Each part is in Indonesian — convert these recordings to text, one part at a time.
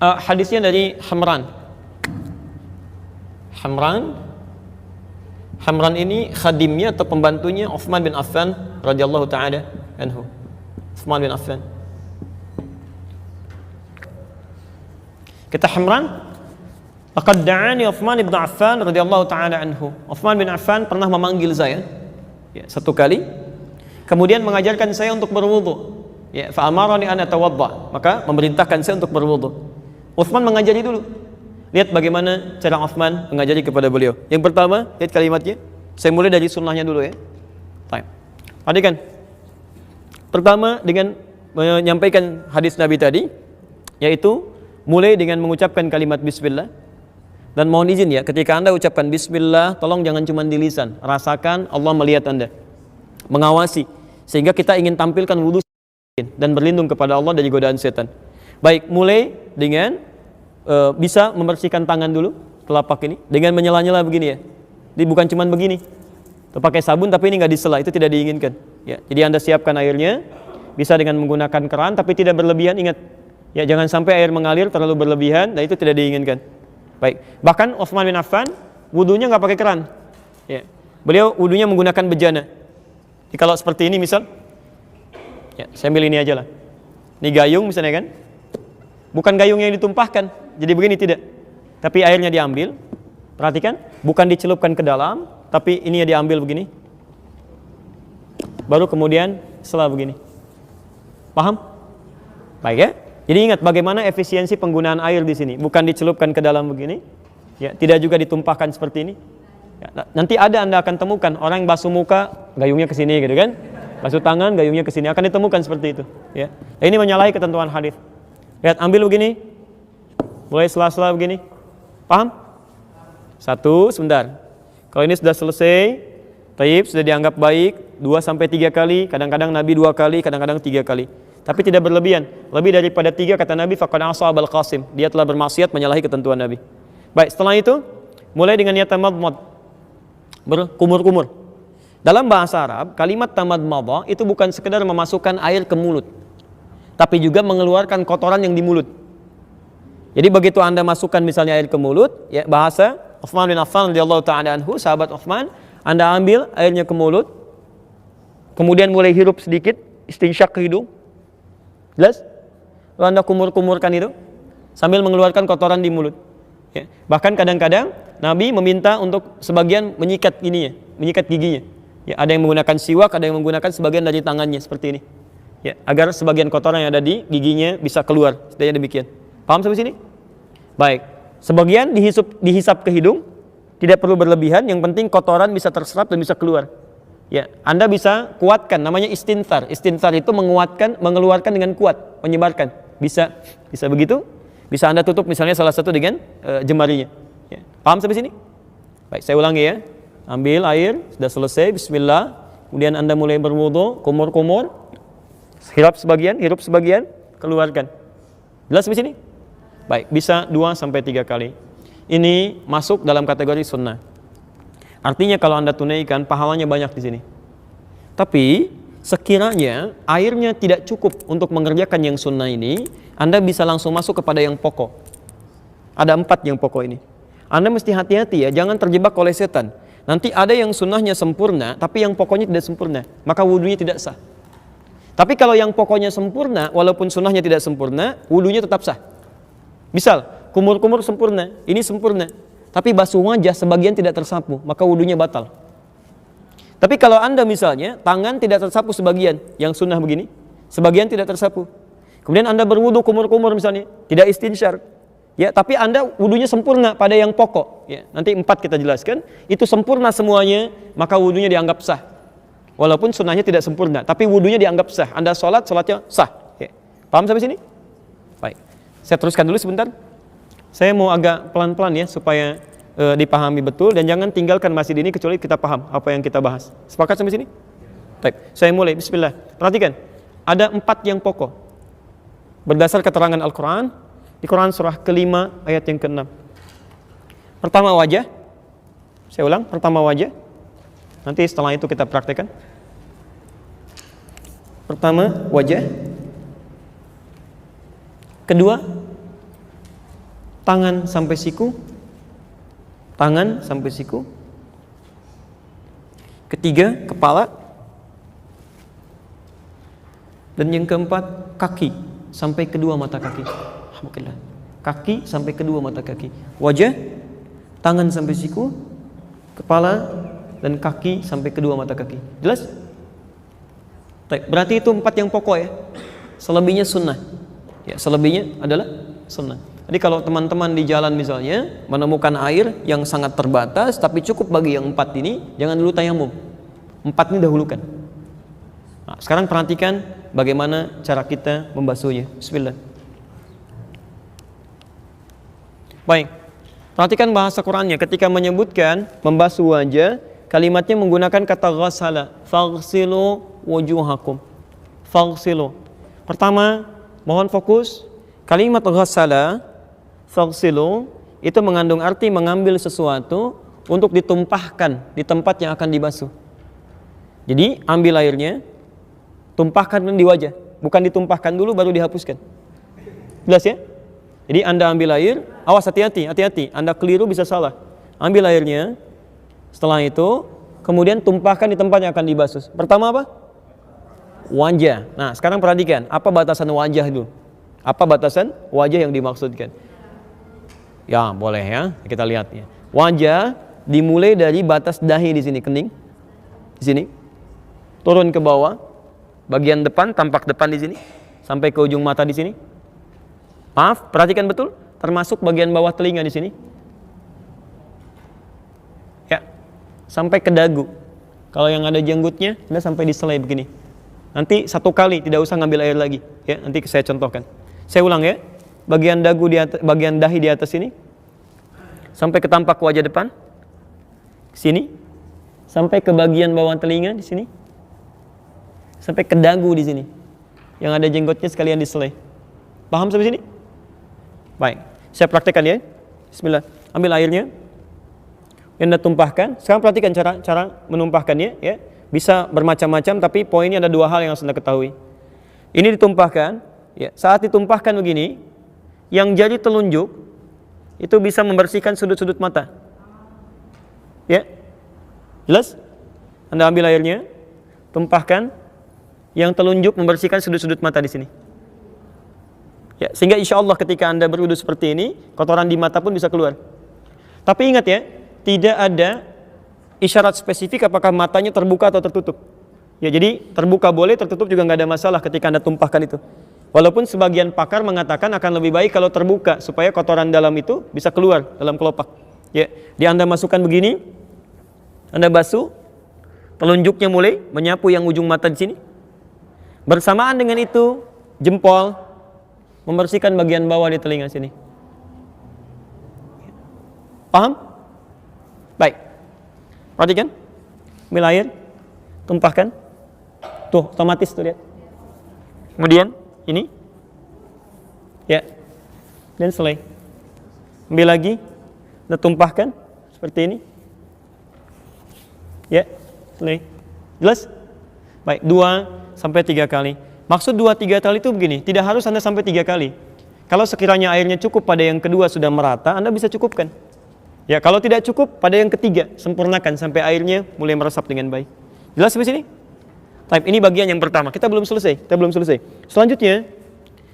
Hadisnya dari Hamran. Hamran ini khadimnya atau pembantunya Utsman bin Affan radhiyallahu taala anhu. Utsman bin Affan. Kata Hamran, laqad da'ani Utsman bin Affan radhiyallahu taala anhu. Utsman bin Affan pernah memanggil saya satu kali, kemudian mengajarkan saya untuk berwudu. Fa amarani an atawadda, maka memerintahkan saya untuk berwudu. Utsman mengajari dulu. Lihat bagaimana cara Utsman mengajari kepada beliau. Yang pertama, lihat kalimatnya. Saya mulai dari sunnahnya dulu ya. Baik. Perhatikan. Pertama dengan menyampaikan hadis Nabi tadi, yaitu mulai dengan mengucapkan kalimat bismillah. Dan mohon izin ya, ketika Anda ucapkan bismillah, tolong jangan cuma di lisan. Rasakan Allah melihat Anda, mengawasi, sehingga kita ingin tampilkan wudu dan berlindung kepada Allah dari godaan setan. Baik, mulai dengan bisa membersihkan tangan dulu, telapak ini, dengan menyela-nyela begini ya. Jadi bukan cuma begini, pakai sabun tapi ini nggak disela, itu tidak diinginkan. Ya, jadi Anda siapkan airnya, bisa dengan menggunakan keran tapi tidak berlebihan. Ingat, ya jangan sampai air mengalir terlalu berlebihan, dan itu tidak diinginkan. Baik, bahkan Utsman bin Affan wudunya nggak pakai keran. Ya, beliau wudunya menggunakan bejana. Jadi kalau seperti ini misal, ya saya ambil ini aja lah. Ini gayung misalnya kan, bukan gayung yang ditumpahkan, jadi begini tidak. Tapi airnya diambil, perhatikan, bukan dicelupkan ke dalam, tapi ini ya diambil begini. Baru kemudian setelah begini. Paham? Baik ya. Jadi ingat bagaimana efisiensi penggunaan air di sini, bukan dicelupkan ke dalam begini, ya, tidak juga ditumpahkan seperti ini. Ya, nanti Anda akan temukan orang yang basuh muka, gayungnya ke sini gitu kan, basuh tangan, gayungnya ke sini, akan ditemukan seperti itu. Ya, ini menyalahi ketentuan hadis. Lihat, ambil begini, mulai sela-sela begini, paham? Satu, sebentar. Kalau ini sudah selesai, taib sudah dianggap baik, 2-3 kali, kadang-kadang Nabi 2 kali, kadang-kadang 3 kali. Tapi tidak berlebihan. Lebih daripada 3 kata Nabi, faqad asa Abul Qasim. Dia telah bermaksiat menyalahi ketentuan Nabi. Baik, setelah itu mulai dengan yatamadmad, berkumur-kumur. Dalam bahasa Arab, kalimat tamadmadah itu bukan sekedar memasukkan air ke mulut, tapi juga mengeluarkan kotoran yang di mulut. Jadi begitu Anda masukkan misalnya air ke mulut, ya bahasa Utsman bin Affan radhiyallahu taala anhu, sahabat Utsman, Anda ambil airnya ke mulut, kemudian mulai hirup sedikit, istinsyak ke hidung. Jelas? Lalu Anda kumur-kumurkan itu sambil mengeluarkan kotoran di mulut. Ya. Bahkan kadang-kadang Nabi meminta untuk sebagian menyikat ininya, menyikat giginya. Ya, ada yang menggunakan siwak, ada yang menggunakan sebagian dari tangannya seperti ini. Ya, agar sebagian kotoran yang ada di giginya bisa keluar. Setidaknya demikian. Paham sampai sini? Baik. Sebagian dihisap ke hidung, tidak perlu berlebihan, yang penting kotoran bisa terserap dan bisa keluar. Ya, Anda bisa kuatkan, namanya istinthar. Istinthar itu menguatkan, mengeluarkan dengan kuat, menyebarkan. Bisa begitu. Bisa Anda tutup misalnya salah satu dengan jemarinya. Ya. Paham sampai sini? Baik, saya ulangi ya. Ambil air, sudah selesai, bismillah. Kemudian Anda mulai berwudu, kumur-kumur. Hirup sebagian, keluarkan. Jelas sampai sini? Baik, bisa 2-3 kali. Ini masuk dalam kategori sunnah. Artinya kalau Anda tunaikan, pahalanya banyak di sini. Tapi sekiranya airnya tidak cukup untuk mengerjakan yang sunnah ini, Anda bisa langsung masuk kepada yang pokok. Ada 4 yang pokok ini. Anda mesti hati-hati ya, jangan terjebak oleh setan. Nanti ada yang sunnahnya sempurna, tapi yang pokoknya tidak sempurna, maka wudunya tidak sah. Tapi kalau yang pokoknya sempurna, walaupun sunnahnya tidak sempurna, wudunya tetap sah. Misal, kumur-kumur sempurna, ini sempurna, tapi basuh wajah sebagian tidak tersapu, maka wudunya batal. Tapi kalau Anda misalnya tangan tidak tersapu sebagian, yang sunnah begini, sebagian tidak tersapu. Kemudian Anda berwudu kumur-kumur misalnya, tidak istinsyar. Ya, tapi Anda wudunya sempurna pada yang pokok. Ya, nanti 4 kita jelaskan, itu sempurna semuanya, maka wudunya dianggap sah. Walaupun sunnahnya tidak sempurna, tapi wudunya dianggap sah. Anda sholatnya sah. Ya. Paham sampai sini? Baik. Saya teruskan dulu sebentar. Saya mau agak pelan-pelan ya supaya dipahami betul, dan jangan tinggalkan masjid ini kecuali kita paham apa yang kita bahas. Sepakat sampai sini? Baik, saya mulai. Bismillah. Perhatikan, ada 4 yang pokok berdasar keterangan Al-Quran di Quran surah ke-5 ayat yang ke-6. Pertama wajah. Saya ulang, pertama wajah. Nanti setelah itu kita praktekkan. Pertama wajah. Kedua tangan sampai siku, tangan sampai siku. Ketiga, kepala. Dan yang keempat, kaki sampai kedua mata kaki. Alhamdulillah. Kaki sampai kedua mata kaki. Wajah, tangan sampai siku, kepala, dan kaki sampai kedua mata kaki. Jelas? Berarti itu 4 yang pokok ya. Selebihnya sunnah. Ya, selebihnya adalah sunnah. Jadi kalau teman-teman di jalan misalnya menemukan air yang sangat terbatas tapi cukup bagi yang 4 ini, jangan dulu tayamum. 4 ini dahulukan. Nah, sekarang perhatikan bagaimana cara kita membasuhnya. Bismillah. Baik. Perhatikan bahasa Qur'annya ketika menyebutkan membasuh wajah, kalimatnya menggunakan kata ghassala. Faghsilu wujuhakum. Faghsilu. Pertama, mohon fokus. Kalimat ghassala, faghsilu itu mengandung arti mengambil sesuatu untuk ditumpahkan di tempat yang akan dibasuh. Jadi ambil airnya, tumpahkan di wajah, bukan ditumpahkan dulu baru dihapuskan. Jelas ya? Jadi Anda ambil air, awas hati-hati, Anda keliru bisa salah. Ambil airnya, setelah itu kemudian tumpahkan di tempat yang akan dibasuh. Pertama apa? Wajah. Nah, sekarang perhatikan, apa batasan wajah dulu? Apa batasan wajah yang dimaksudkan? Ya, boleh ya, kita lihat ya. Wajah dimulai dari batas dahi di sini, kening. Di sini. Turun ke bawah, bagian depan, tampak depan di sini, sampai ke ujung mata di sini. Maaf, perhatikan betul, termasuk bagian bawah telinga di sini. Ya, sampai ke dagu. Kalau yang ada janggutnya, Anda sampai di selai begini. Nanti 1 kali, tidak usah ngambil air lagi. Ya, nanti saya contohkan. Saya ulang ya. Bagian dagu di atas, bagian dahi di atas sini, sampai ke tampak wajah depan, sini, sampai ke bagian bawah telinga di sini, sampai ke dagu di sini. Yang ada jenggotnya sekalian di selai. Paham sampai sini? Baik, saya praktekkan ya. Bismillah. Ambil airnya, Anda tumpahkan. Sekarang perhatikan cara menumpahkannya ya. Bisa bermacam-macam, tapi poinnya ada 2 hal yang harus Anda ketahui. Ini ditumpahkan, ya. Saat ditumpahkan begini, yang jari telunjuk itu bisa membersihkan sudut-sudut mata. Ya, jelas? Anda ambil airnya, tumpahkan, yang telunjuk membersihkan sudut-sudut mata di sini. Ya, sehingga insya Allah ketika Anda berwudu seperti ini, kotoran di mata pun bisa keluar. Tapi ingat ya, tidak ada isyarat spesifik apakah matanya terbuka atau tertutup. Ya, jadi terbuka boleh, tertutup juga nggak ada masalah ketika Anda tumpahkan itu. Walaupun sebagian pakar mengatakan akan lebih baik kalau terbuka supaya kotoran dalam itu bisa keluar dalam kelopak. Ya, di Anda masukkan begini, Anda basuh, telunjuknya mulai menyapu yang ujung mata di sini. Bersamaan dengan itu, jempol membersihkan bagian bawah di telinga sini. Paham? Baik. Perhatikan. Ambil air, tumpahkan. Tuh, otomatis tuh lihat. Kemudian ini. Ya. Dan selesai. Ambil lagi, dan tumpahkan seperti ini. Ya, selesai. Jelas? Baik, 2-3 kali. Maksud 2-3 kali itu begini, tidak harus Anda sampai 3 kali. Kalau sekiranya airnya cukup pada yang kedua sudah merata, Anda bisa cukupkan. Ya, kalau tidak cukup pada yang ketiga, sempurnakan sampai airnya mulai meresap dengan baik. Jelas sampai sini? Baik, ini bagian yang pertama. Kita belum selesai. Selanjutnya,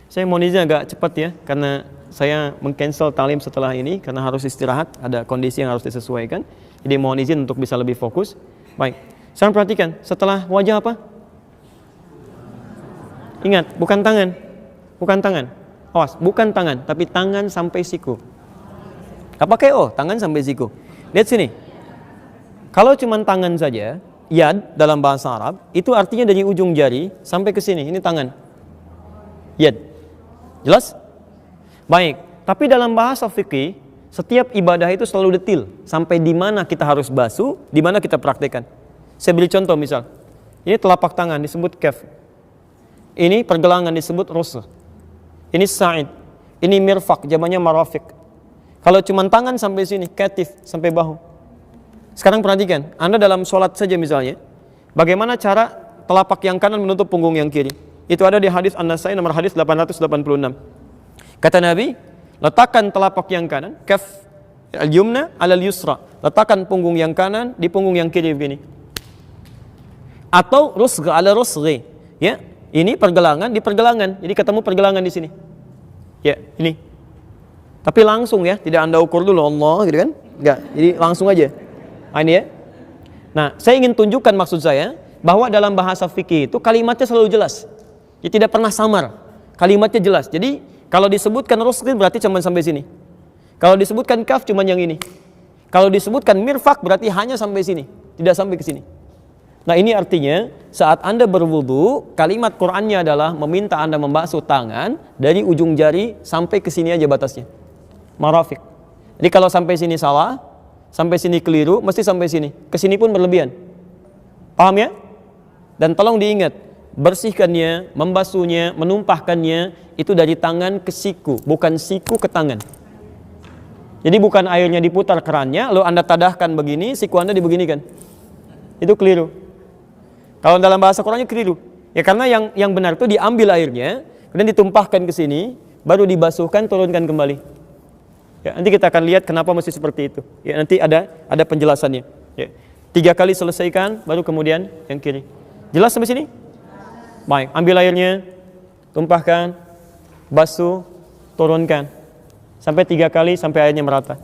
saya mohon izin agak cepat ya, karena saya meng-cancel talim setelah ini karena harus istirahat, ada kondisi yang harus disesuaikan. Jadi mohon izin untuk bisa lebih fokus. Baik. Sekarang perhatikan, setelah wajah apa? Ingat, bukan tangan. Awas, bukan tangan, tapi tangan sampai siku. Apa kayak tangan sampai siku? Lihat sini. Kalau cuma tangan saja, yad dalam bahasa Arab, itu artinya dari ujung jari sampai ke sini, ini tangan. Yad. Jelas? Baik, tapi dalam bahasa fikih, setiap ibadah itu selalu detil, sampai di mana kita harus basuh, di mana kita praktekkan. Saya beri contoh misal. Ini telapak tangan disebut kaf. Ini pergelangan disebut rusuh. Ini sa'id. Ini mirfaq, jamannya marafiq. Kalau cuma tangan sampai sini, katif sampai bahu. Sekarang perhatikan, Anda dalam sholat saja misalnya, bagaimana cara telapak yang kanan menutup punggung yang kiri? Itu ada di hadis An-Nasai nomor hadis 886. Kata Nabi, letakkan telapak yang kanan, kaf al-yumna alal yusra, letakkan punggung yang kanan di punggung yang kiri begini. Atau rusgh ala rusghi, ya. Ini pergelangan di pergelangan. Jadi ketemu pergelangan di sini. Ya, ini. Tapi langsung ya, tidak Anda ukur dulu Allah gitu kan? Enggak. Jadi langsung aja. Nah, ini ya. Nah, saya ingin tunjukkan maksud saya bahwa dalam bahasa fikih itu kalimatnya selalu jelas. Ya, tidak pernah samar. Kalimatnya jelas. Jadi kalau disebutkan rusgh berarti cuma sampai sini. Kalau disebutkan kaf cuma yang ini. Kalau disebutkan mirfaq berarti hanya sampai sini, tidak sampai ke sini. Nah, ini artinya saat Anda berwudu, kalimat Qur'annya adalah meminta Anda membasuh tangan dari ujung jari sampai ke sini aja batasnya. Marafiq. Jadi kalau sampai sini salah, sampai sini keliru, mesti sampai sini. Ke sini pun berlebihan. Paham ya? Dan tolong diingat, bersihkannya, membasuhnya, menumpahkannya itu dari tangan ke siku, bukan siku ke tangan. Jadi bukan airnya diputar kerannya, lalu Anda tadahkan begini, siku Anda dibeginikan. Itu keliru. Kalau dalam bahasa Qur'annya keliru. Ya karena yang benar itu diambil airnya, kemudian ditumpahkan ke sini, baru dibasuhkan, turunkan kembali. Ya, nanti kita akan lihat kenapa mesti seperti itu. Ya, nanti ada penjelasannya. Ya. 3 kali selesaikan, baru kemudian yang kiri. Jelas sampai sini? Baik, ambil airnya, tumpahkan, basuh, turunkan. Sampai 3 kali sampai airnya merata.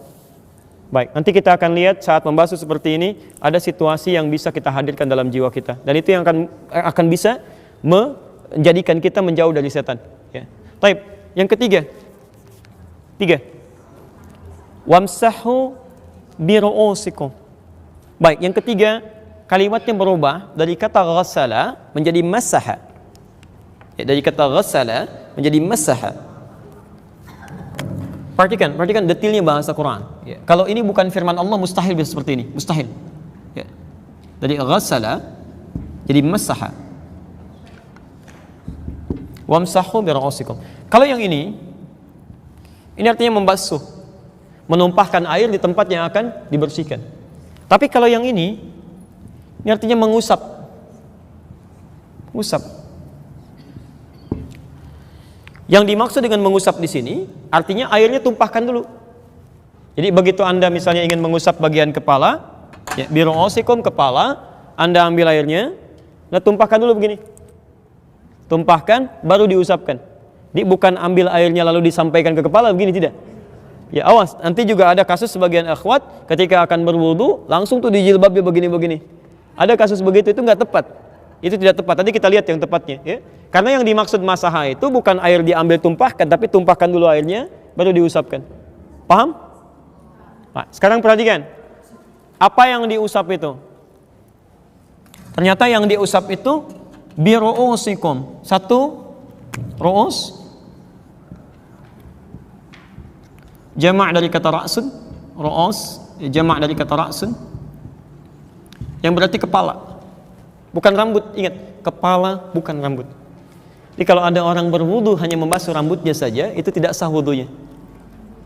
Baik, nanti kita akan lihat saat membasuh seperti ini ada situasi yang bisa kita hadirkan dalam jiwa kita, dan itu yang akan bisa menjadikan kita menjauh dari setan. Ya. Taib, yang ketiga, 3. Wamsahu biru'usikum. Baik, yang ketiga kalimatnya berubah dari kata ghassala menjadi masaha. Ya, dari kata ghassala menjadi masaha. Perhatikan detailnya bahasa Quran. Ya. Kalau ini bukan firman Allah, mustahil bisa seperti ini, mustahil. Ya. Dari ghassala jadi masaha. Wamsahu biru'usikum. Kalau yang ini artinya membasuh, menumpahkan air di tempat yang akan dibersihkan. Tapi kalau yang ini artinya mengusap. Mengusap. Yang dimaksud dengan mengusap di sini artinya airnya tumpahkan dulu. Jadi begitu Anda misalnya ingin mengusap bagian kepala, ya, biru'usikum kepala, Anda ambil airnya, nah tumpahkan dulu begini. Tumpahkan baru diusapkan. Jadi bukan ambil airnya lalu disampaikan ke kepala begini, tidak. Ya awas, nanti juga ada kasus sebagian akhwat ketika akan berwudu langsung tuh di jilbabnya begini-begini. Ada kasus begitu, itu nggak tepat. Itu tidak tepat. Tadi kita lihat yang tepatnya, ya. Karena yang dimaksud masaha itu bukan air diambil tumpahkan, tapi tumpahkan dulu airnya baru diusapkan. Paham? Nah, sekarang perhatikan. Apa yang diusap itu? Ternyata yang diusap itu biru'usikum. 1 ru'us, jamak dari kata ra'sun, ru'us, jamak dari kata ra'sun, yang berarti kepala. Bukan rambut, ingat, kepala bukan rambut. Jadi kalau ada orang berwudu hanya membasuh rambutnya saja, itu tidak sah wudunya.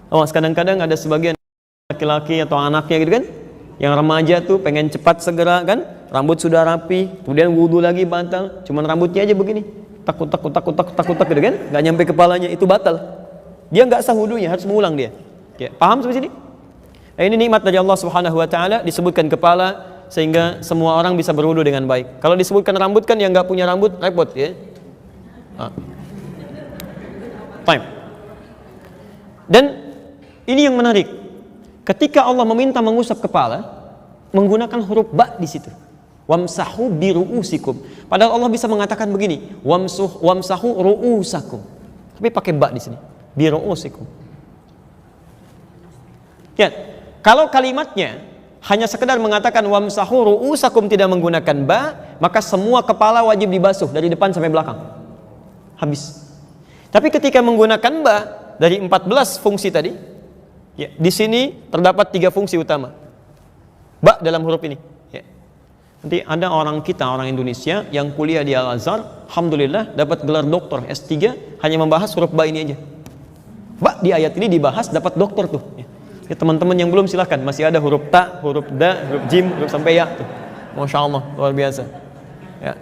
Kadang-kadang ada sebagian laki-laki atau anaknya gitu kan, yang remaja tuh pengen cepat segera kan, rambut sudah rapi, kemudian wudu lagi batal, cuman rambutnya aja begini, takut gitu kan, nggak nyampe kepalanya, itu batal. Dia nggak sah wudunya, harus mengulang dia. Ya, paham sampai sini? Nah, ini nikmat dari Allah Subhanahu Wa Taala, disebutkan kepala sehingga semua orang bisa berwudu dengan baik. Kalau disebutkan rambut kan yang nggak punya rambut repot ya. Time. Dan ini yang menarik. Ketika Allah meminta mengusap kepala, menggunakan huruf ba di situ. Wamsahu biru'usikum. Padahal Allah bisa mengatakan begini, wamsahu ru'usakum. Tapi pakai ba di sini. Biru'usikum. Ya, kalau kalimatnya hanya sekedar mengatakan wamsahu ru'usakum tidak menggunakan ba, maka semua kepala wajib dibasuh dari depan sampai belakang. Habis. Tapi ketika menggunakan ba dari 14 fungsi tadi, ya, di sini terdapat 3 fungsi utama. Ba dalam huruf ini. Ya. Nanti ada orang Indonesia yang kuliah di Al-Azhar, alhamdulillah dapat gelar doktor S3 hanya membahas huruf ba ini aja. Ba di ayat ini dibahas dapat doktor tuh. Ya. Ya, teman-teman yang belum silahkan, masih ada huruf ta, huruf da, huruf jim, huruf sampai ya tuh. Masya Allah, luar biasa. Ya.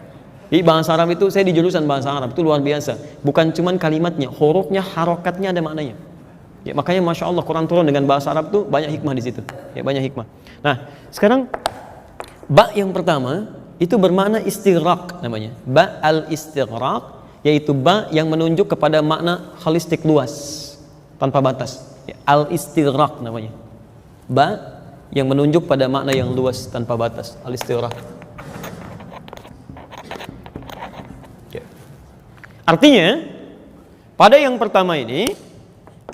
Di bahasa Arab itu, saya di jurusan bahasa Arab itu luar biasa. Bukan cuman kalimatnya, hurufnya, harokatnya ada maknanya. Ya, makanya Masya Allah Quran turun dengan bahasa Arab tuh banyak hikmah di situ. Ya, banyak hikmah. Nah, sekarang ba yang pertama itu bermakna istighraq namanya. Ba al-istighraq, yaitu ba yang menunjuk kepada makna holistik luas, tanpa batas. Ya, al-istighraq namanya. Ba yang menunjuk pada makna yang luas tanpa batas, al-istighraq. Ya. Artinya, pada yang pertama ini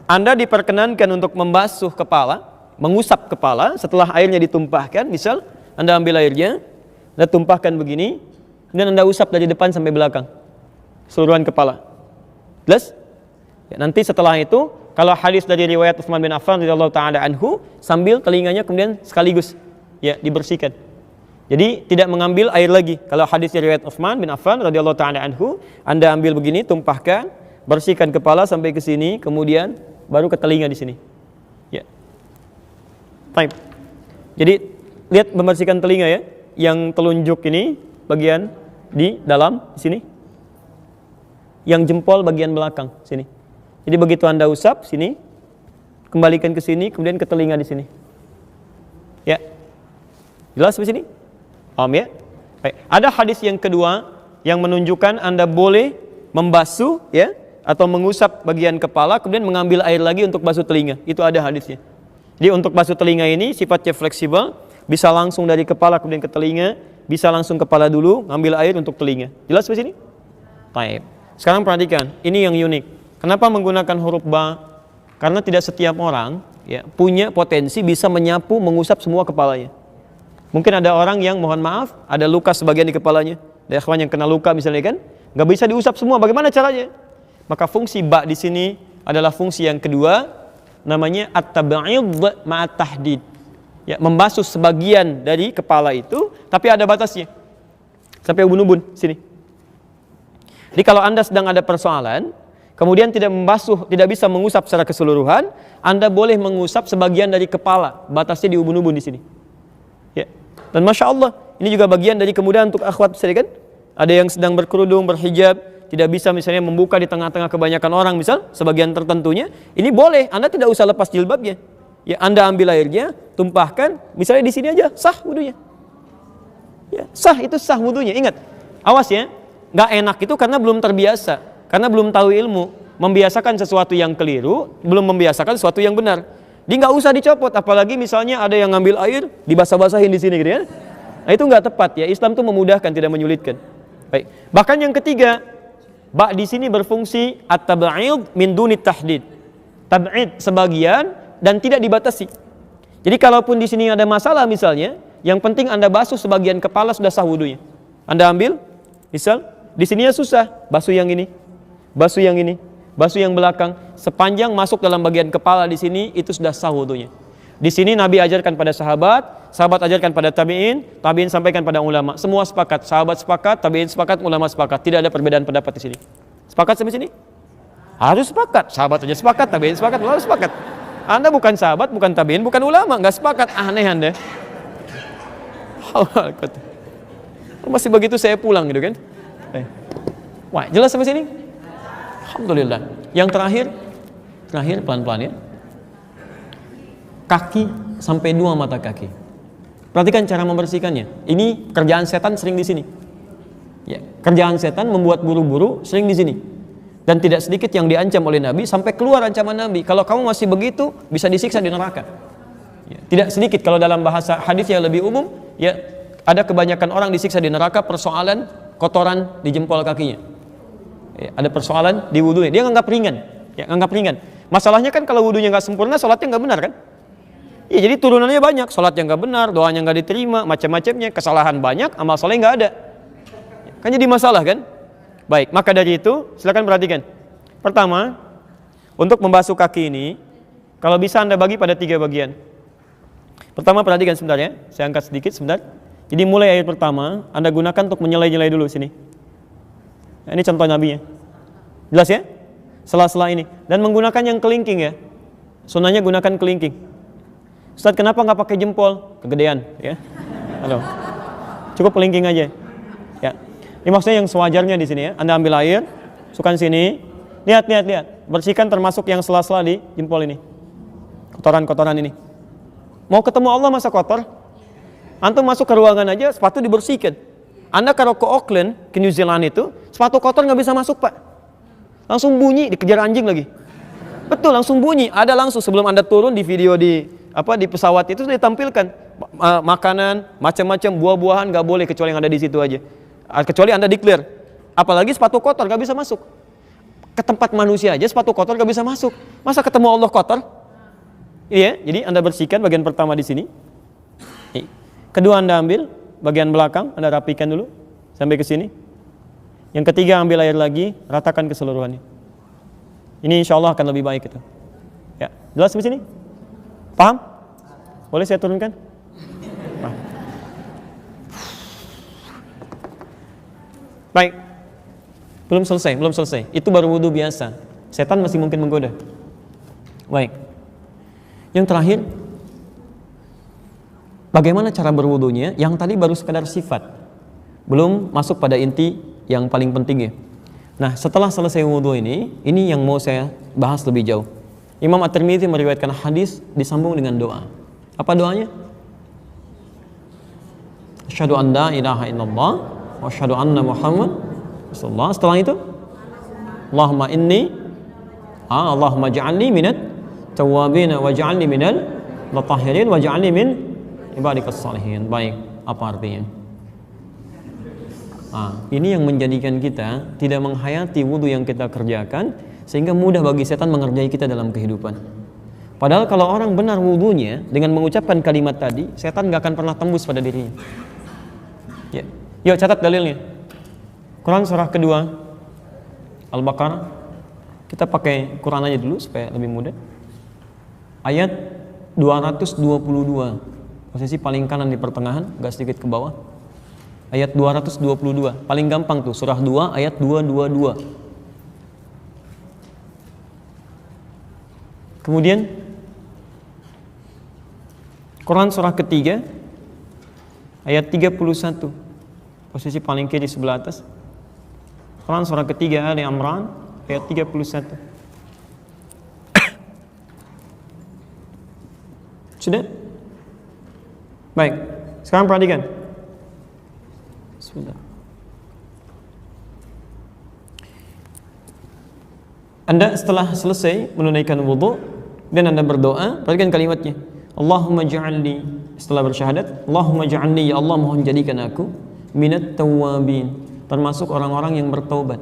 Anda diperkenankan untuk membasuh kepala, mengusap kepala setelah airnya ditumpahkan. Misal Anda ambil airnya, Anda tumpahkan begini, dan Anda usap dari depan sampai belakang, seluruhan kepala. Jelas? Ya, nanti setelah itu, kalau hadis dari riwayat Utsman bin Affan radhiyallahu taala anhu, sambil telinganya kemudian sekaligus ya dibersihkan. Jadi tidak mengambil air lagi. Kalau hadis dari riwayat Utsman bin Affan radhiyallahu taala anhu, Anda ambil begini, tumpahkan, bersihkan kepala sampai ke sini, kemudian baru ke telinga di sini. Ya. Baik. Jadi lihat membersihkan telinga ya, yang telunjuk ini bagian di dalam di sini. Yang jempol bagian belakang sini. Jadi begitu Anda usap sini, kembalikan ke sini, kemudian ke telinga di sini. Ya. Jelas di sini? Paham ya? Baik. Ada hadis yang kedua yang menunjukkan Anda boleh membasuh ya atau mengusap bagian kepala kemudian mengambil air lagi untuk basuh telinga. Itu ada hadisnya. Jadi untuk basuh telinga ini sifatnya fleksibel, bisa langsung dari kepala kemudian ke telinga, bisa langsung kepala dulu, ngambil air untuk telinga. Jelas di sini? Baik. Sekarang perhatikan, ini yang unik. Kenapa menggunakan huruf ba? Karena tidak setiap orang ya punya potensi bisa menyapu, mengusap semua kepalanya. Mungkin ada orang yang mohon maaf, ada luka sebagian di kepalanya. Ada ikhwan yang kena luka misalnya kan, nggak bisa diusap semua. Bagaimana caranya? Maka fungsi ba di sini adalah fungsi yang kedua, namanya at-tab'id ma'at tahdid. Ya, membasuh sebagian dari kepala itu, tapi ada batasnya. Sampai ubun-ubun sini. Jadi kalau Anda sedang ada persoalan, kemudian tidak membasuh, tidak bisa mengusap secara keseluruhan, Anda boleh mengusap sebagian dari kepala, batasnya di ubun-ubun di sini. Ya. Dan Masya Allah, ini juga bagian dari kemudahan untuk akhwat misalnya kan. Ada yang sedang berkerudung, berhijab, tidak bisa misalnya membuka di tengah-tengah kebanyakan orang, misal sebagian tertentunya, ini boleh, Anda tidak usah lepas jilbabnya. Ya, Anda ambil airnya, tumpahkan, misalnya di sini aja, sah wudunya. Ya, sah, itu sah wudunya. Ingat, awas ya, nggak enak itu karena belum terbiasa, karena belum tahu ilmu, membiasakan sesuatu yang keliru, belum membiasakan sesuatu yang benar. Dia nggak usah dicopot, apalagi misalnya ada yang ngambil air, dibasah-basahin di sini, gitu ya. Nah, itu nggak tepat ya. Islam itu memudahkan, tidak menyulitkan. Baik. Bahkan yang ketiga, ba di sini berfungsi at-tab'id min duni tahdid. Tab'id sebagian dan tidak dibatasi. Jadi kalaupun di sini ada masalah misalnya, yang penting Anda basuh sebagian kepala sudah sah wudunya. Anda ambil, misal di sininya susah, basuh yang ini, basuh yang ini, basuh yang belakang, sepanjang masuk dalam bagian kepala di sini itu sudah sah wudunya. Di sini Nabi ajarkan pada sahabat, sahabat ajarkan pada tabi'in, tabi'in sampaikan pada ulama. Semua sepakat, sahabat sepakat, tabi'in sepakat, ulama sepakat. Tidak ada perbedaan pendapat di sini. Sepakat sampai sini? Harus sepakat. Sahabat aja sepakat, tabi'in sepakat, ulama sepakat. Anda bukan sahabat, bukan tabi'in, bukan ulama, nggak sepakat. Aneh Anda. Masih begitu saya pulang gitu kan? Wah, jelas sampai sini? Alhamdulillah. Yang terakhir pelan-pelan ya. Kaki sampai 2 mata kaki. Perhatikan cara membersihkannya. Ini kerjaan setan sering di sini. Ya, kerjaan setan membuat buru-buru sering di sini. Dan tidak sedikit yang diancam oleh Nabi sampai keluar ancaman Nabi. Kalau kamu masih begitu, bisa disiksa di neraka. Ya, tidak sedikit kalau dalam bahasa hadis yang lebih umum, ya ada kebanyakan orang disiksa di neraka persoalan kotoran di jempol kakinya. Ya, ada persoalan di wudunya. Dia nganggap ringan. Ya, nganggap ringan. Masalahnya kan kalau wudunya nggak sempurna, sholatnya nggak benar kan? Ya, jadi turunannya banyak, sholatnya nggak benar, doanya nggak diterima, macam-macamnya, kesalahan banyak, amal soleh nggak ada. Kan jadi masalah kan? Baik, maka dari itu silakan perhatikan. Pertama, untuk membasuh kaki ini, kalau bisa Anda bagi pada 3 bagian. Pertama perhatikan sebentar ya, saya angkat sedikit sebentar. Jadi mulai air pertama, Anda gunakan untuk menyelai-nyelai dulu sini. Nah, ini contoh Nabinya. Jelas ya? Sela-sela ini. Dan menggunakan yang kelingking ya. Sunnahnya gunakan kelingking. Ustaz, kenapa nggak pakai jempol? Kegedean, ya. Halo. Cukup kelingking aja. Ya. Ini maksudnya yang sewajarnya di sini ya. Anda ambil air, masukkan sini. Lihat. bersihkan termasuk yang sela-sela di jempol ini. Kotoran-kotoran ini. Mau ketemu Allah masa kotor? Antum masuk ke ruangan aja, sepatu dibersihkan. Anda kalau ke Auckland, ke New Zealand itu, sepatu kotor nggak bisa masuk, Pak. Langsung bunyi, dikejar anjing lagi. Betul, langsung bunyi. Ada langsung sebelum Anda turun di video di pesawat itu sudah ditampilkan makanan, macam-macam buah-buahan nggak boleh kecuali yang ada di situ aja. Kecuali Anda declare. Apalagi sepatu kotor nggak bisa masuk. Ke tempat manusia aja sepatu kotor nggak bisa masuk. Masa ketemu Allah kotor? Iya, jadi Anda bersihkan bagian pertama di sini. Kedua Anda ambil bagian belakang, Anda rapikan dulu sampai ke sini. Yang ketiga ambil air lagi, ratakan keseluruhannya. Ini insya Allah akan lebih baik itu. Ya, jelas di sini? Paham? Boleh saya turunkan? Paham. Baik. Belum selesai. Itu baru wudhu biasa. Setan masih mungkin menggoda. Baik. Yang terakhir, bagaimana cara berwudunya? Yang tadi baru sekadar sifat, belum masuk pada inti yang paling penting ya. Nah, setelah selesai wudhu ini yang mau saya bahas lebih jauh. Imam At-Tirmidzi meriwayatkan hadis disambung dengan doa. Apa doanya? Asyhadu an la ilaha illallah wa asyhadu anna Muhammad rasulullah. Setelah itu, Allahumma ja'alni minat tawwabin wa ja'alni minal mutahhirin wa ja'alni min ibadikas salihin. Baik, apa artinya? Ini yang menjadikan kita tidak menghayati wudhu yang kita kerjakan, sehingga mudah bagi setan mengerjai kita dalam kehidupan. Padahal kalau orang benar wudhunya dengan mengucapkan kalimat tadi, setan gak akan pernah tembus pada dirinya. Ya. Yuk catat dalilnya. Quran surah kedua Al-Baqarah. Kita pakai Quran aja dulu supaya lebih mudah. Ayat 222, posisi paling kanan di pertengahan, agak sedikit ke bawah. Ayat 222, paling gampang tuh, surah 2 ayat 222. Kemudian Quran surah ketiga ayat 31, posisi paling kiri sebelah atas. Quran surah ketiga Ali Imran ayat 31. Sudah? Baik, sekarang perhatikan. Bismillah. Anda setelah selesai menunaikan wudhu dan Anda berdoa, perhatikan kalimatnya. Allahumma ja'alni, setelah bersyahadat, Allahumma ja'alni, ya Allah mohon jadikan aku minat tawwabin, termasuk orang-orang yang bertaubat.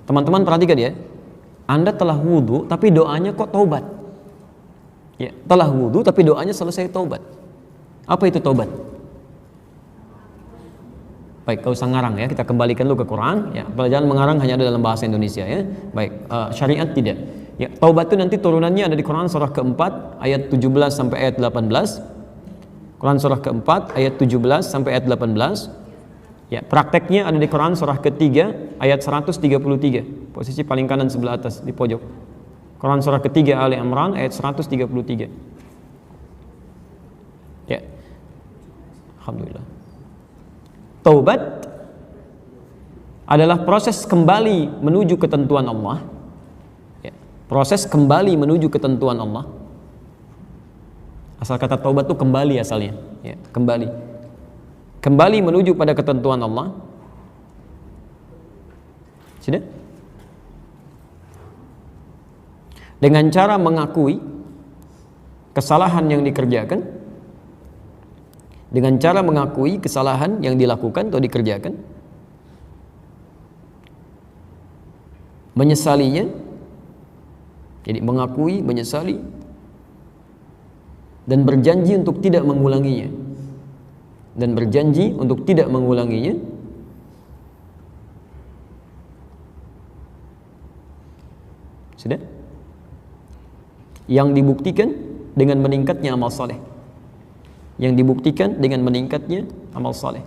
Teman-teman perhatikan ya. Anda telah wudhu tapi doanya kok taubat. Ya, telah wudhu tapi doanya selesai taubat. Apa itu taubat? Baik, kau usah ngarang ya, kita kembalikan dulu ke Quran ya. Pelajaran mengarang hanya ada dalam bahasa Indonesia ya. Baik, syariat tidak. Ya, taubat itu nanti turunannya ada di Quran surah keempat ayat 17 sampai ayat 18. Quran surah keempat ayat 17 sampai ayat 18. Ya, prakteknya ada di Quran surah ketiga ayat 133, posisi paling kanan sebelah atas di pojok. Quran surah ketiga Ali Imran ayat 133. Ya. Alhamdulillah. Taubat adalah proses kembali menuju ketentuan Allah. Ya, proses kembali menuju ketentuan Allah. Asal kata taubat itu kembali asalnya. Ya, kembali menuju pada ketentuan Allah. Sudah? Dengan cara mengakui kesalahan yang dikerjakan, dengan cara mengakui kesalahan yang dilakukan atau dikerjakan, menyesalinya, jadi mengakui, menyesali, dan berjanji untuk tidak mengulanginya. Sudah? Yang dibuktikan dengan meningkatnya amal saleh. Amal saleh.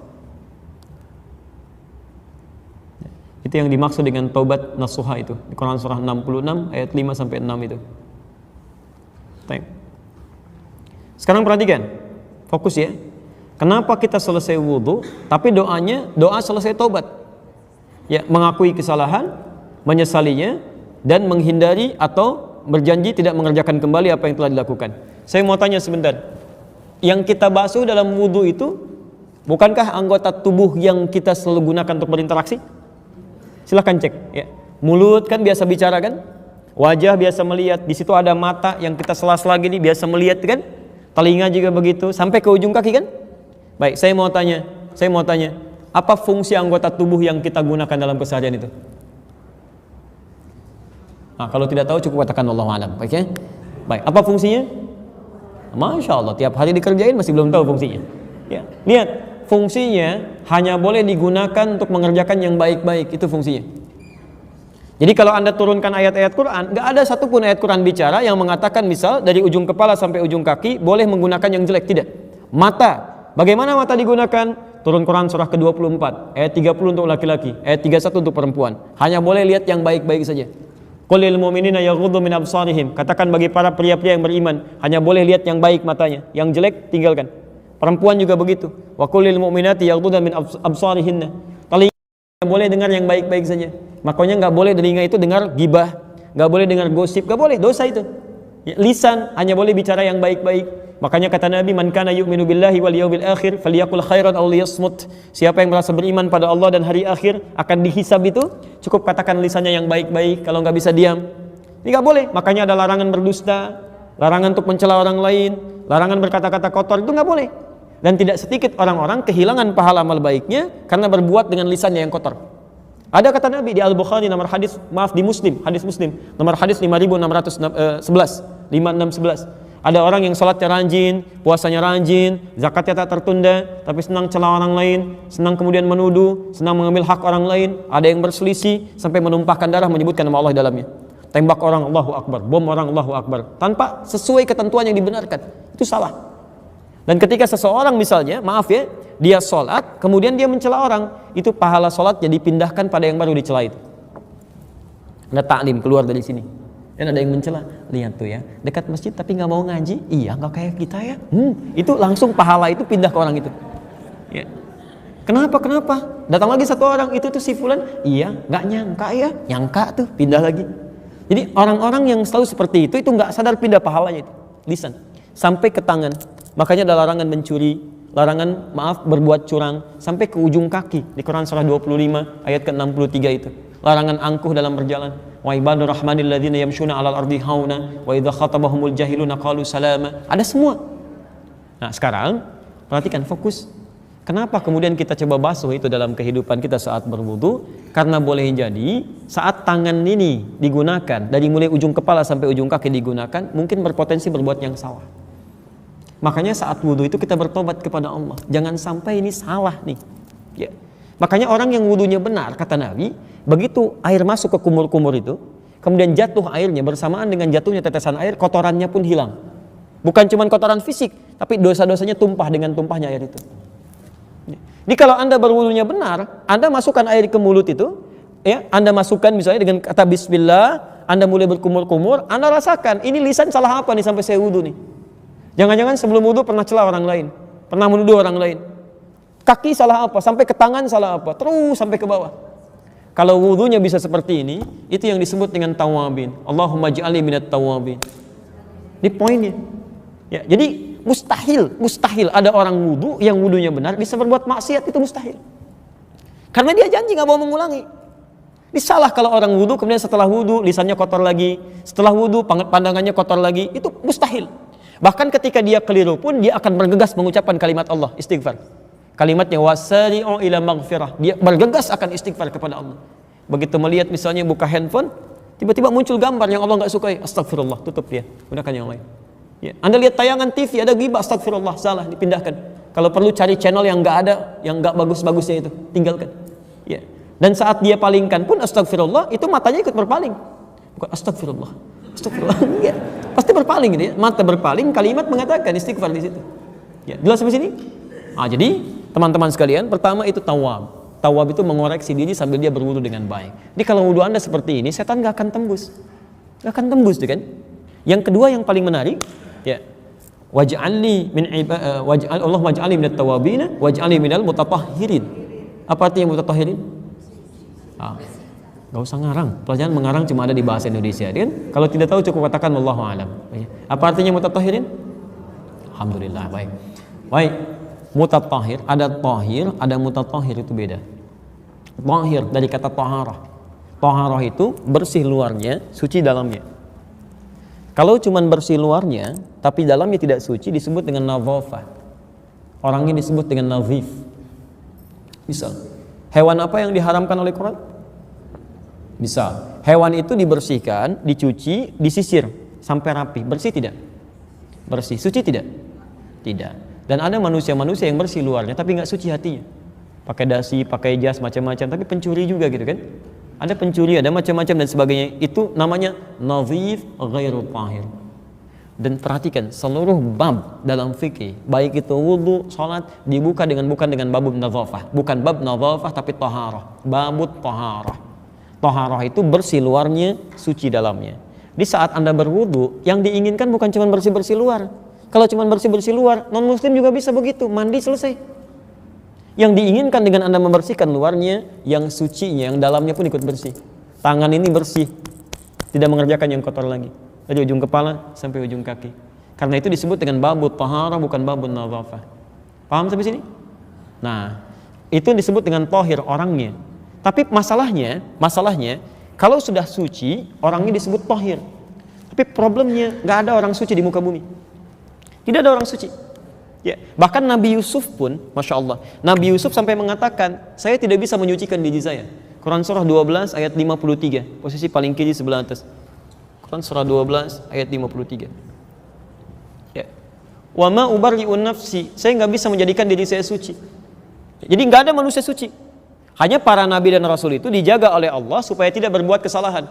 Itu yang dimaksud dengan taubat nasuha itu di Quran surah 66 ayat 5 sampai 6 itu. Baik. Sekarang perhatikan, fokus ya. Kenapa kita selesai wudhu tapi doanya doa selesai taubat? Ya, mengakui kesalahan, menyesalinya, dan menghindari atau berjanji tidak mengerjakan kembali apa yang telah dilakukan. Saya mau tanya sebentar, yang kita basuh dalam wudu itu bukankah anggota tubuh yang kita selalu gunakan untuk berinteraksi? Silahkan cek ya. Mulut kan biasa bicara kan, wajah biasa melihat, di situ ada mata yang kita sela-sela gini biasa melihat kan, telinga juga begitu, sampai ke ujung kaki kan. Baik, saya mau tanya, apa fungsi anggota tubuh yang kita gunakan dalam keseharian itu? Nah, kalau tidak tahu cukup katakan Allahu a'lam. Baik ya? Baik, apa fungsinya? Masya Allah, tiap hari dikerjain masih belum tahu fungsinya. Ya, lihat, fungsinya hanya boleh digunakan untuk mengerjakan yang baik-baik, itu fungsinya. Jadi kalau Anda turunkan ayat-ayat Quran, nggak ada satupun ayat Quran bicara yang mengatakan misal dari ujung kepala sampai ujung kaki boleh menggunakan yang jelek, tidak. Mata, bagaimana mata digunakan? Turun Quran surah ke-24, ayat 30 untuk laki-laki, ayat 31 untuk perempuan. Hanya boleh lihat yang baik-baik saja. Qul lil mu'minina yaghuddu min absarihim. Katakan bagi para pria-pria yang beriman, hanya boleh lihat yang baik matanya, yang jelek tinggalkan. Perempuan juga begitu. Wa qul lil mu'minati yaghuddna min absarihinna. Telinga boleh dengar yang baik-baik saja. Makanya nggak boleh telinga itu dengar gibah, nggak boleh dengar gosip, nggak boleh, dosa itu. Ya, lisan hanya boleh bicara yang baik-baik. Makanya kata Nabi, man kana yu'minu billahi wal yawmil akhir falyaqul khairan aw liyasmut. Siapa yang merasa beriman pada Allah dan hari akhir akan dihisab itu, cukup katakan lisannya yang baik-baik, kalau nggak bisa diam. Ini nggak boleh. Makanya ada larangan berdusta, larangan untuk mencela orang lain, larangan berkata-kata kotor, itu nggak boleh. Dan tidak sedikit orang-orang kehilangan pahala amal baiknya karena berbuat dengan lisannya yang kotor. Ada kata Nabi di Al-Bukhari nomor hadis, di Muslim, hadis Muslim nomor hadis 5611. Ada orang yang salatnya rajin, puasanya rajin, zakatnya tak tertunda, tapi senang celah orang lain, senang kemudian menuduh, senang mengambil hak orang lain. Ada yang berselisih sampai menumpahkan darah menyebutkan nama Allah di dalamnya. Tembak orang Allahu Akbar, bom orang Allahu Akbar, tanpa sesuai ketentuan yang dibenarkan. Itu salah. Dan ketika seseorang misalnya, maaf ya, dia sholat, kemudian dia mencela orang, itu pahala sholatnya dipindahkan pada yang baru dicela itu. Ada taklim keluar dari sini, dan ada yang mencela, lihat tuh ya, dekat masjid tapi nggak mau ngaji, iya nggak kayak kita ya, itu langsung pahala itu pindah ke orang itu. Ya. Kenapa? Datang lagi satu orang, itu tuh si fulan, iya nggak nyangka ya, nyangka tuh pindah lagi. Jadi orang-orang yang selalu seperti itu nggak sadar pindah pahalanya itu, lisan sampai ke tangan. Makanya ada larangan mencuri, larangan berbuat curang sampai ke ujung kaki di Quran surah 25 ayat ke-63 itu. Larangan angkuh dalam berjalan. Wa ibadur rahmanil ladzina yamshuna 'alal ardi hauna wa idza khatabahumul jahiluna qalu salama. Ada semua. Nah, sekarang perhatikan, fokus. Kenapa kemudian kita coba basuh itu dalam kehidupan kita saat berwudu? Karena boleh jadi saat tangan ini digunakan dari mulai ujung kepala sampai ujung kaki digunakan, mungkin berpotensi berbuat yang salah. Makanya saat wudhu itu kita bertobat kepada Allah. Jangan sampai ini salah nih. Ya. Makanya orang yang wudhunya benar, kata Nabi, begitu air masuk ke kumur-kumur itu, kemudian jatuh airnya bersamaan dengan jatuhnya tetesan air, kotorannya pun hilang. Bukan cuma kotoran fisik, tapi dosa-dosanya tumpah dengan tumpahnya air itu. Jadi kalau Anda berwudhunya benar, Anda masukkan air ke mulut itu, ya, Anda masukkan misalnya dengan kata bismillah, Anda mulai berkumur-kumur, Anda rasakan, ini lisan salah apa nih sampai saya wudhu nih. Jangan-jangan sebelum wudhu pernah celah orang lain, pernah menuduh orang lain. Kaki salah apa, sampai ke tangan salah apa, terus sampai ke bawah. Kalau wudhunya bisa seperti ini, itu yang disebut dengan tawabin. Allahumma ja'alni minat tawabin. Ini poinnya. Ya, jadi mustahil ada orang wudhu yang wudhunya benar bisa berbuat maksiat, itu mustahil. Karena dia janji nggak mau mengulangi. Ini salah kalau orang wudhu kemudian setelah wudhu lisannya kotor lagi, setelah wudhu pandangannya kotor lagi, itu mustahil. Bahkan ketika dia keliru pun dia akan bergegas mengucapkan kalimat Allah, istighfar. Kalimatnya wasari'u ila maghfirah. Dia bergegas akan istighfar kepada Allah. Begitu melihat misalnya buka handphone, tiba-tiba muncul gambar yang Allah enggak sukai, astagfirullah, tutup dia, gunakan yang lain. Ya, Anda lihat tayangan TV ada ghibah, astagfirullah, salah, dipindahkan. Kalau perlu cari channel yang enggak ada, yang enggak bagus-bagusnya itu, tinggalkan. Ya. Dan saat dia palingkan pun astagfirullah, itu matanya ikut berpaling. Bukan astagfirullah. Astagfirullah. Ya. Pasti berpaling gitu ya. Mata berpaling, kalimat mengatakan istighfar di situ. Ya, jelas sampai sini? Jadi teman-teman sekalian, pertama itu tawab. Tawab itu mengoreksi diri sambil dia berwudu dengan baik. Jadi kalau wudu Anda seperti ini, setan nggak akan tembus. Nggak akan tembus, kan? Yang kedua yang paling menarik, ya. Allah waj'alni minat tawabin, waj'alni minal mutatahhirin. Apa artinya mutatahhirin? Gak usah ngarang. Pelajaran mengarang cuma ada di bahasa Indonesia, kan? Kalau tidak tahu cukup katakan wallahu alam. Apa artinya mutatahhirin? Alhamdulillah, baik. Baik. Mutatahhir, ada tahhir, ada mutatahhir, itu beda. Tahhir dari kata taharah. Taharah itu bersih luarnya, suci dalamnya. Kalau cuma bersih luarnya tapi dalamnya tidak suci disebut dengan nadhafah. Orangnya disebut dengan nadhif. Misal, hewan apa yang diharamkan oleh Quran? Misal, hewan itu dibersihkan, dicuci, disisir sampai rapi. Bersih tidak? Bersih. Suci tidak? Tidak. Dan ada manusia-manusia yang bersih luarnya tapi nggak suci hatinya. Pakai dasi, pakai jas, macam-macam, tapi pencuri juga gitu kan? Ada pencuri, ada macam-macam dan sebagainya. Itu namanya nadhif ghairu tahir. Dan perhatikan, seluruh bab dalam fikih, baik itu wudu, salat, dibuka bukan dengan bab nadhafah, bukan bab nadhafah tapi taharah, babut taharah. Taharah itu bersih luarnya, suci dalamnya. Di saat Anda berwudu, yang diinginkan bukan cuma bersih-bersih luar. Kalau cuma bersih-bersih luar, non muslim juga bisa begitu, mandi selesai. Yang diinginkan dengan Anda membersihkan luarnya, yang sucinya, yang dalamnya pun ikut bersih. Tangan ini bersih, tidak mengerjakan yang kotor lagi, dari ujung kepala sampai ujung kaki. Karena itu disebut dengan babut taharah, bukan babun nadhafah. Paham sampai sini? Nah, itu disebut dengan tahir orangnya. Tapi masalahnya, kalau sudah suci, orangnya disebut tahir. Tapi problemnya, nggak ada orang suci di muka bumi. Tidak ada orang suci. Ya, bahkan Nabi Yusuf pun, Masya Allah, Nabi Yusuf sampai mengatakan, saya tidak bisa menyucikan diri saya. Quran surah 12 ayat 53, posisi paling kiri sebelah atas. Quran surah 12 ayat 53. Ya. Wa ma ubarri'un nafsi, saya nggak bisa menjadikan diri saya suci. Jadi nggak ada manusia suci. Hanya para nabi dan rasul itu dijaga oleh Allah supaya tidak berbuat kesalahan.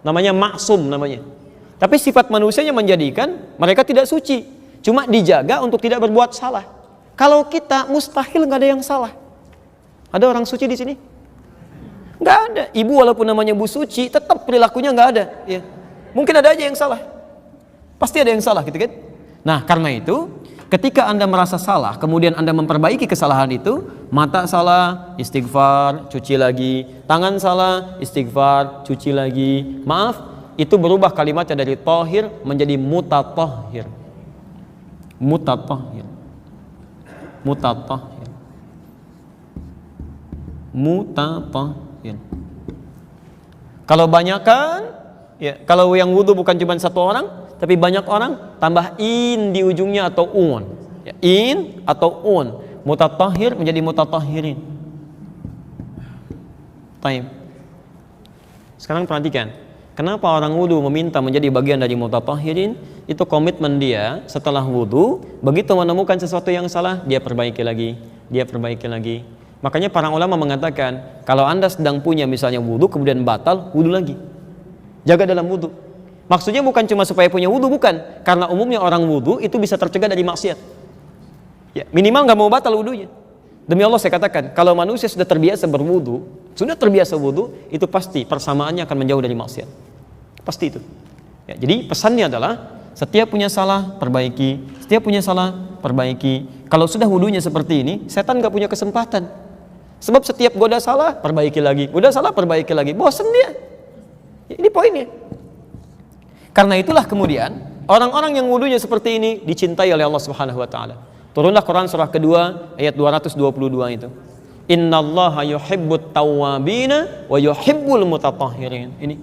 Namanya maksum namanya. Tapi sifat manusianya menjadikan mereka tidak suci. Cuma dijaga untuk tidak berbuat salah. Kalau kita mustahil nggak ada yang salah. Ada orang suci di sini? Nggak ada. Ibu walaupun namanya Bu Suci, tetap perilakunya nggak ada. Ya. Mungkin ada aja yang salah. Pasti ada yang salah, gitu kan? Nah, karena itu, ketika Anda merasa salah, kemudian Anda memperbaiki kesalahan itu, mata salah, istighfar, cuci lagi. Tangan salah, istighfar, cuci lagi. Maaf, itu berubah kalimatnya dari tahir menjadi mutatahhir. Mutatahhir. Mutatahhir. Mutatahhir. Kalau banyakan, ya, kalau yang wudu bukan cuma satu orang, tapi banyak orang, tambah in di ujungnya atau un. Ya, in atau un. Mutatahhir menjadi mutatahhirin. Taib. Sekarang perhatikan, kenapa orang wudu meminta menjadi bagian dari mutatahhirin? Itu komitmen dia setelah wudu, begitu menemukan sesuatu yang salah, dia perbaiki lagi, dia perbaiki lagi. Makanya para ulama mengatakan, kalau Anda sedang punya misalnya wudu kemudian batal, wudu lagi. Jaga dalam wudu. Maksudnya bukan cuma supaya punya wudu, bukan. Karena umumnya orang wudu itu bisa tercegah dari maksiat. Ya, minimal nggak mau batal wudunya. Demi Allah saya katakan, kalau manusia sudah terbiasa berwudu, sudah terbiasa wudu, itu pasti persamaannya akan menjauh dari maksiat. Pasti itu. Ya, jadi pesannya adalah setiap punya salah perbaiki, setiap punya salah perbaiki. Kalau sudah wudunya seperti ini, setan nggak punya kesempatan. Sebab setiap goda salah perbaiki lagi, goda salah perbaiki lagi, bosan dia. Ya, ini poinnya. Karena itulah kemudian orang-orang yang wudunya seperti ini dicintai oleh Allah Subhanahu wa taala. Turunlah Quran surah kedua ayat 222 itu. Innallaha yuhibbut tawwabina wa yuhibbul mutatahhirin. Ini.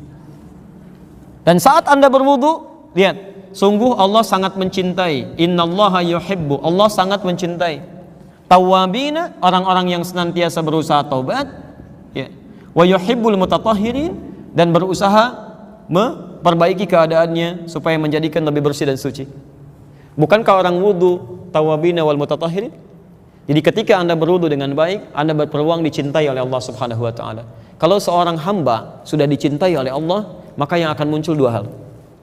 Dan saat Anda berwudu, lihat, sungguh Allah sangat mencintai. Innallaha yuhibbu, Allah sangat mencintai tawwabina, orang-orang yang senantiasa berusaha taubat, ya. Wa yuhibbul mutatahhirin, dan berusaha memperbaiki keadaannya supaya menjadikan lebih bersih dan suci. Bukankah orang wudu tawabina wal mutatahhirin? Jadi ketika Anda berwudu dengan baik, Anda berpeluang dicintai oleh Allah Subhanahu wa taala. Kalau seorang hamba sudah dicintai oleh Allah, maka yang akan muncul dua hal.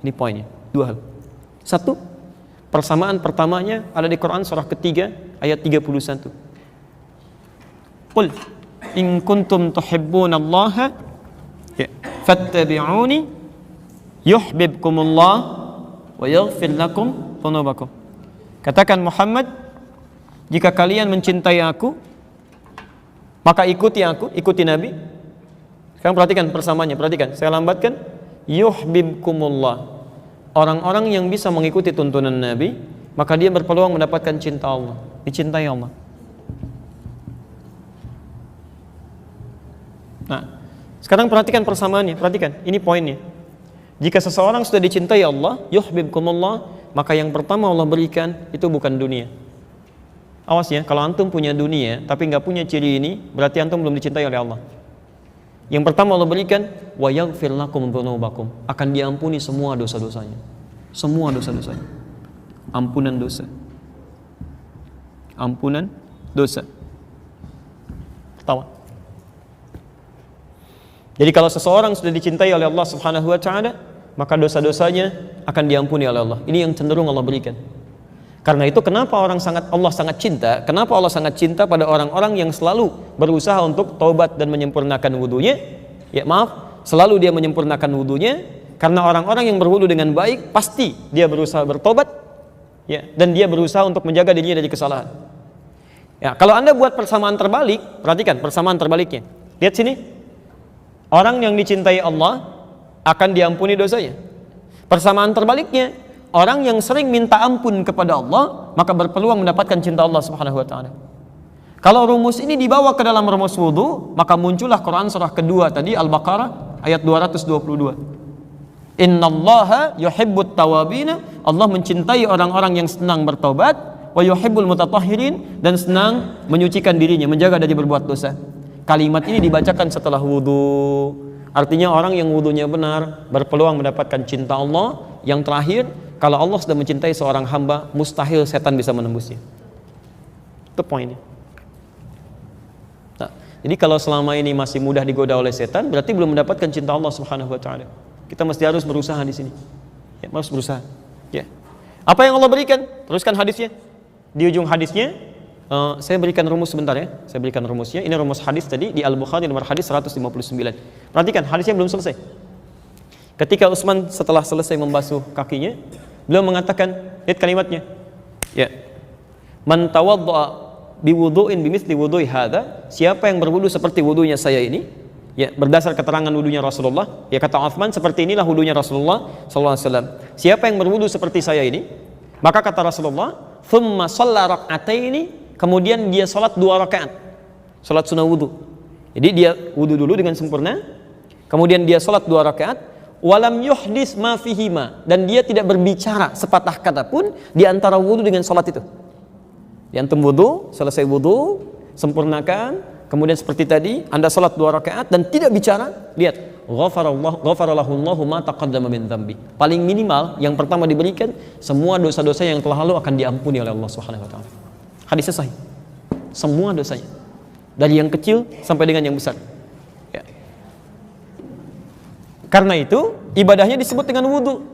Ini poinnya, dua hal. Satu, persamaan pertamanya ada di Quran surah ketiga ayat 31. Qul in kuntum tuhibbunallaha fattabi'uni yuhibbukumullah wa yaghfir lakum dhunubakum. Katakan Muhammad, jika kalian mencintai aku, maka ikuti aku, ikuti Nabi. Sekarang perhatikan persamaannya, perhatikan. Saya lambatkan. Yuhibbukumullah. Orang-orang yang bisa mengikuti tuntunan Nabi, maka dia berpeluang mendapatkan cinta Allah, dicintai Allah. Nah, sekarang perhatikan persamaannya, perhatikan, ini poinnya. Jika seseorang sudah dicintai Allah, yuhibbukumullah, maka yang pertama Allah berikan itu bukan dunia. Awas ya, kalau antum punya dunia tapi nggak punya ciri ini, berarti antum belum dicintai oleh Allah. Yang pertama Allah berikan, wa yaghfir lakum dzunubakum, akan diampuni semua dosa-dosanya. Semua dosa-dosanya. Ampunan dosa. Ampunan dosa. Pertama. Jadi kalau seseorang sudah dicintai oleh Allah Subhanahu wa taala, maka dosa-dosanya akan diampuni oleh Allah. Ini yang cenderung Allah berikan. Karena itu kenapa Allah sangat cinta? Kenapa Allah sangat cinta pada orang-orang yang selalu berusaha untuk taubat dan menyempurnakan wudunya? Ya maaf, selalu dia menyempurnakan wudunya, karena orang-orang yang berwudu dengan baik pasti dia berusaha bertobat, ya, dan dia berusaha untuk menjaga dirinya dari kesalahan. Ya, kalau Anda buat persamaan terbalik, perhatikan persamaan terbaliknya. Lihat sini. Orang yang dicintai Allah akan diampuni dosanya. Persamaan terbaliknya, orang yang sering minta ampun kepada Allah, maka berpeluang mendapatkan cinta Allah Subhanahu wa taala. Kalau rumus ini dibawa ke dalam rumus wudu, maka muncullah Quran surah kedua tadi, Al-Baqarah ayat 222. Innallaha yuhibbut tawabina, Allah mencintai orang-orang yang senang bertobat, wa yuhibbul mutatahhirin, dan senang menyucikan dirinya, menjaga dari berbuat dosa. Kalimat ini dibacakan setelah wudu. Artinya orang yang wudunya benar berpeluang mendapatkan cinta Allah. Yang terakhir, kalau Allah sudah mencintai seorang hamba, mustahil setan bisa menembusnya. Itu poinnya. Nah, jadi kalau selama ini masih mudah digoda oleh setan, berarti belum mendapatkan cinta Allah Subhanahu wa taala. Kita mesti harus berusaha di sini. Ya, harus berusaha. Ya. Apa yang Allah berikan? Teruskan hadisnya. Di ujung hadisnya, saya berikan rumus sebentar ya. Saya berikan rumusnya. Ini rumus hadis tadi di Al-Bukhari nomor hadis 159. Perhatikan, hadisnya belum selesai. Ketika Utsman setelah selesai membasuh kakinya, beliau mengatakan, lihat kalimatnya. Ya. Man tawaddaa biwudu'in bimithli wudu'i hadza, siapa yang berwudu seperti wudunya saya ini, ya, berdasar keterangan wudunya Rasulullah, ya, kata Utsman, seperti inilah wudunya Rasulullah sallallahu alaihi wasallam. Siapa yang berwudu seperti saya ini, maka kata Rasulullah, thumma shalla rak'ataini, kemudian dia salat 2 rakaat, salat sunnah wudu. Jadi dia wudu dulu dengan sempurna, kemudian dia salat 2 rakaat, walam yuhdis ma fihima, dan dia tidak berbicara sepatah kata pun di antara wudu dengan salat itu. Di antum wudu, selesai wudu, sempurnakan, kemudian seperti tadi Anda salat 2 rakaat dan tidak bicara, lihat, ghafarallahu Allahu ma taqaddama min dzambi. Paling minimal yang pertama diberikan, semua dosa-dosa yang telah lalu akan diampuni oleh Allah Subhanahu wa taala. Hadisnya sahih. Semua dosanya. Dari yang kecil sampai dengan yang besar. Ya. Karena itu, ibadahnya disebut dengan wudu.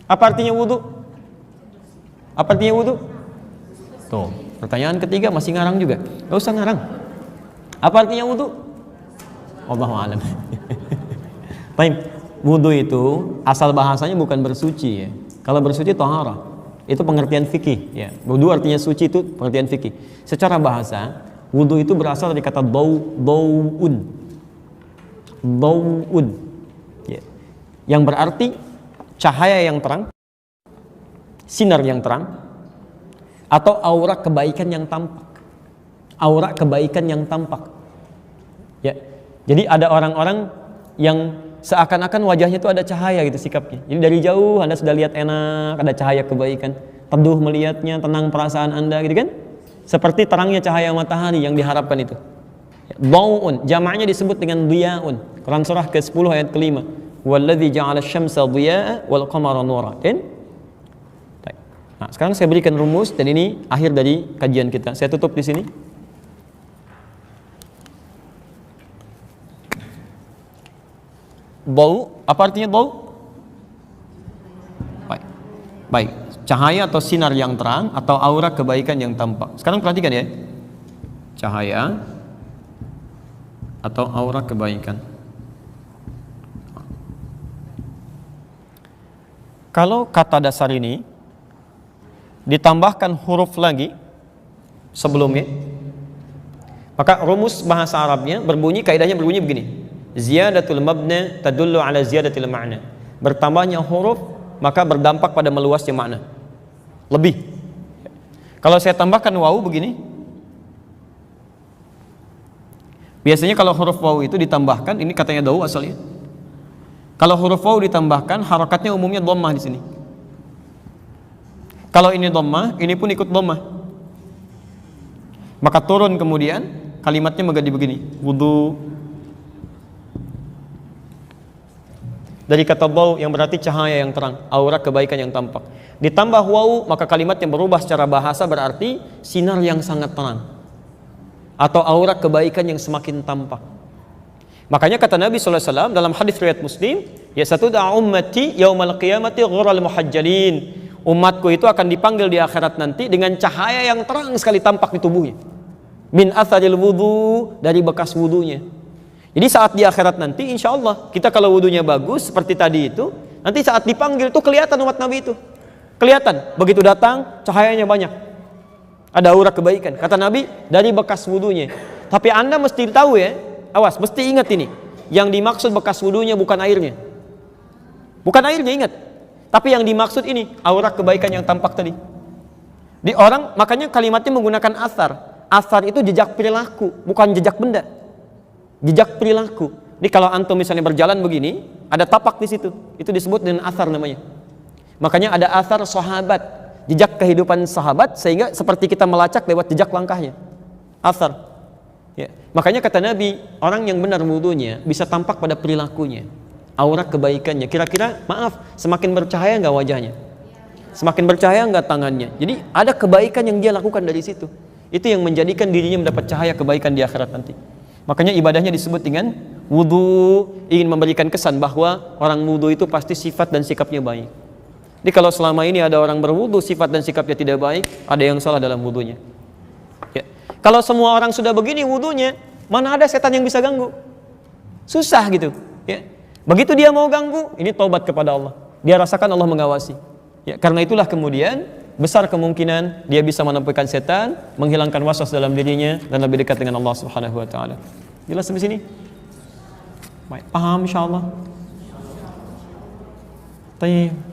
Apa artinya wudu? Apa artinya wudu? Tuh, pertanyaan ketiga masih ngarang juga. Gak usah ngarang. Apa artinya wudu? Allahu a'lam. Baik, wudu itu asal bahasanya bukan bersuci ya. Kalau bersuci taharah. Itu pengertian fikih ya. Wudu artinya suci, itu pengertian fikih. Secara bahasa, wudu itu berasal dari kata dau'un. Dau'un. Ya. Yang berarti cahaya yang terang, sinar yang terang, atau aura kebaikan yang tampak. Aura kebaikan yang tampak. Ya. Jadi ada orang-orang yang seakan-akan wajahnya itu ada cahaya gitu sikapnya. Jadi dari jauh Anda sudah lihat enak, ada cahaya kebaikan, teduh melihatnya, tenang perasaan Anda gitu kan? Seperti terangnya cahaya matahari yang diharapkan itu. Dau'un, jamaknya disebut dengan diya'un. Quran surah ke-10 ayat ke-5. Walladzi ja'ala asy-syamsa diya'an wal qamara nura. Nah, sekarang saya berikan rumus dan ini akhir dari kajian kita. Saya tutup di sini. Bau, apa artinya bau? Baik, cahaya atau sinar yang terang atau aura kebaikan yang tampak. Sekarang perhatikan ya, cahaya atau aura kebaikan. Kalau kata dasar ini ditambahkan huruf lagi sebelumnya, maka rumus bahasa Arabnya kaidahnya berbunyi begini. ziyadatul mabna tadullu ala ziyadatil ma'na. Bertambahnya huruf maka berdampak pada meluasnya makna. Lebih. Kalau saya tambahkan wawu begini, biasanya kalau huruf wawu itu ditambahkan, ini katanya Dawu asalnya. Kalau huruf wawu ditambahkan, harakatnya umumnya dhammah di sini. Kalau ini dhammah, ini pun ikut dhammah. Maka turun kemudian kalimatnya menjadi begini, wudu. Dari kata dhaw yang berarti cahaya yang terang, aura kebaikan yang tampak. Ditambah wawu, maka kalimat yang berubah secara bahasa berarti sinar yang sangat terang atau aura kebaikan yang semakin tampak. Makanya kata Nabi SAW dalam hadis riwayat Muslim, ya satud'a ummati yaumal qiyamati ghural muhajjalin. Umatku itu akan dipanggil di akhirat nanti dengan cahaya yang terang sekali tampak di tubuhnya. Min atharil wudu, dari bekas wudunya. Jadi saat di akhirat nanti insya Allah kita kalau wudunya bagus seperti tadi itu, nanti saat dipanggil itu kelihatan umat Nabi itu. Kelihatan, begitu datang cahayanya banyak. Ada aura kebaikan. Kata Nabi, dari bekas wudunya. Tapi Anda mesti tahu ya, awas, mesti ingat ini. Yang dimaksud bekas wudunya bukan airnya. Bukan airnya, ingat. Tapi yang dimaksud ini, aura kebaikan yang tampak tadi. Di orang, makanya kalimatnya menggunakan athar. Athar itu jejak perilaku, bukan jejak benda. Jejak perilaku. Jadi kalau antum misalnya berjalan begini, ada tapak di situ. Itu disebut dengan athar namanya. Makanya ada athar sahabat, jejak kehidupan sahabat, sehingga seperti kita melacak lewat jejak langkahnya. Athar. Ya. Makanya kata Nabi, orang yang benar wudunya bisa tampak pada perilakunya, aura kebaikannya. Kira-kira, maaf, semakin bercahaya nggak wajahnya? Semakin bercahaya nggak tangannya? Jadi ada kebaikan yang dia lakukan dari situ. Itu yang menjadikan dirinya mendapat cahaya kebaikan di akhirat nanti. Makanya ibadahnya disebut dengan wudu, ingin memberikan kesan bahwa orang wudu itu pasti sifat dan sikapnya baik. Jadi kalau selama ini ada orang berwudu sifat dan sikapnya tidak baik, ada yang salah dalam wudunya. Ya. Kalau semua orang sudah begini wudunya, mana ada setan yang bisa ganggu? Susah gitu. Ya. Begitu dia mau ganggu, ini taubat kepada Allah. Dia rasakan Allah mengawasi. Ya, karena itulah kemudian besar kemungkinan dia bisa menampilkan setan, menghilangkan waswas dalam dirinya dan lebih dekat dengan Allah Subhanahu wa taala. Jelas sampai sini? Baik, paham insyaallah. Baik.